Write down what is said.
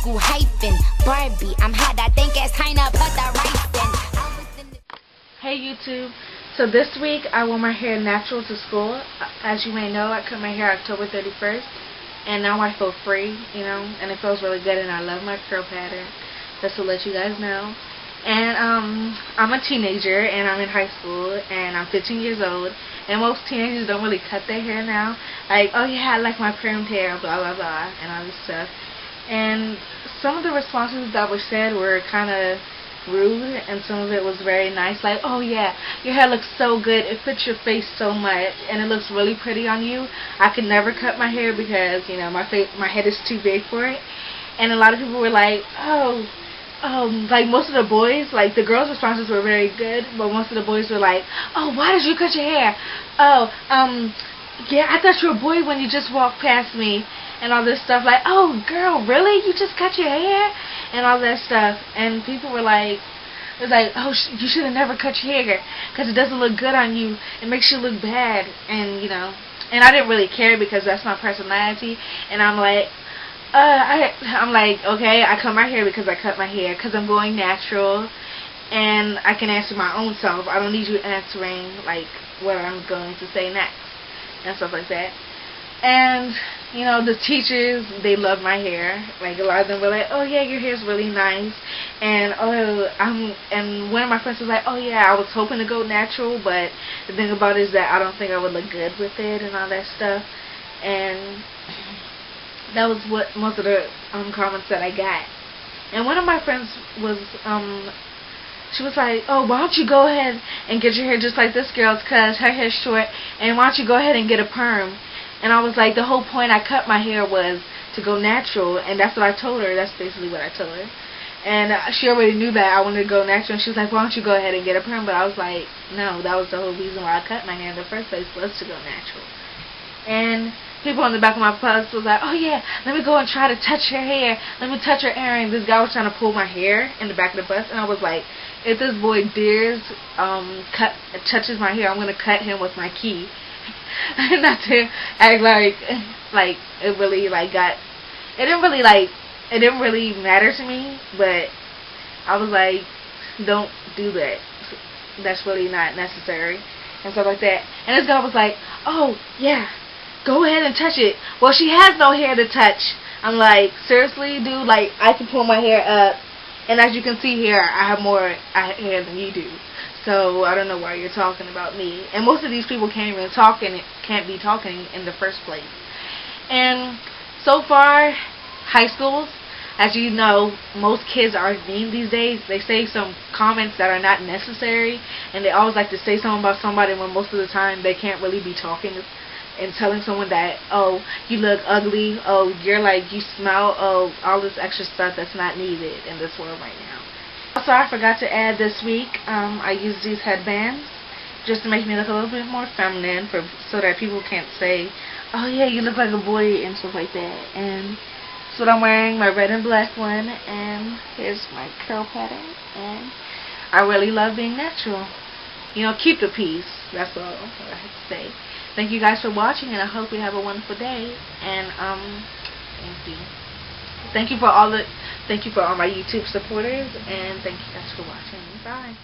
school hyphen. Barbie, I'm hot, I think it's time to put the rice in. Hey YouTube, so this week I wore my hair natural to school. As you may know, I cut my hair October 31st, and now I feel free, you know, and it feels really good, and I love my curl pattern, just to let you guys know. And I'm a teenager, and I'm in high school, and I'm 15 years old, and most teenagers don't really cut their hair now. Like, oh yeah, I like my permed hair, blah blah blah, and all this stuff. And some of the responses that were said were kind of rude, and some of it was very nice, like, oh yeah, your hair looks so good, it fits your face so much, and it looks really pretty on you. I could never cut my hair because, you know, my head is too big for it. And a lot of people were like, like most of the boys, like the girls' responses were very good, but most of the boys were like, oh, why did you cut your hair? Oh, yeah, I thought you were a boy when you just walked past me, and all this stuff, like, oh girl, really? You just cut your hair? And all that stuff. And people were like, it was like, oh, you should have never cut your hair because it doesn't look good on you. It makes you look bad. And, you know, and I didn't really care because that's my personality. And I'm like, I'm like, okay, I cut my hair because I cut my hair because I'm going natural, and I can answer my own self. I don't need you answering like what I'm going to say next and stuff like that. And, you know, the teachers, they love my hair. Like, a lot of them were like, oh yeah, your hair's really nice. And and one of my friends was like, oh yeah, I was hoping to go natural, but the thing about it is that I don't think I would look good with it and all that stuff. And that was what most of the comments that I got. And one of my friends was, she was like, oh, why don't you go ahead and get your hair just like this girl's, because her hair's short, and why don't you go ahead and get a perm? And I was like, the whole point I cut my hair was to go natural, and that's what I told her. That's basically what I told her. And she already knew that I wanted to go natural, and she was like, why don't you go ahead and get a perm? But I was like, no, that was the whole reason why I cut my hair in the first place, was to go natural. And people on the back of my bus was like, oh yeah, let me go and try to touch her hair. Let me touch her earring. This guy was trying to pull my hair in the back of the bus, and I was like, if this boy dares touches my hair, I'm going to cut him with my key. Not to act like it really it didn't really matter to me, but I was like, don't do that, that's really not necessary and stuff like that. And this guy was like, oh yeah, go ahead and touch it. Well, she has no hair to touch. I'm like, seriously, dude? Like, I can pull my hair up, and as you can see here, I have more hair than you do. So I don't know why you're talking about me. And most of these people can't be talking in the first place. And so far, high schools, as you know, most kids are mean these days. They say some comments that are not necessary, and they always like to say something about somebody when most of the time they can't really be talking and telling someone that, oh, you look ugly, oh, you're like, you smell, oh, all this extra stuff that's not needed in this world right now. Also, I forgot to add this week, I used these headbands just to make me look a little bit more feminine, so that people can't say, oh yeah, you look like a boy and stuff like that. And so I'm wearing my red and black one, and here's my curl pattern, and I really love being natural. You know, keep the peace. That's all I have to say. Thank you guys for watching, and I hope you have a wonderful day. And thank you. Thank you for all my YouTube supporters, and thank you guys for watching. Bye.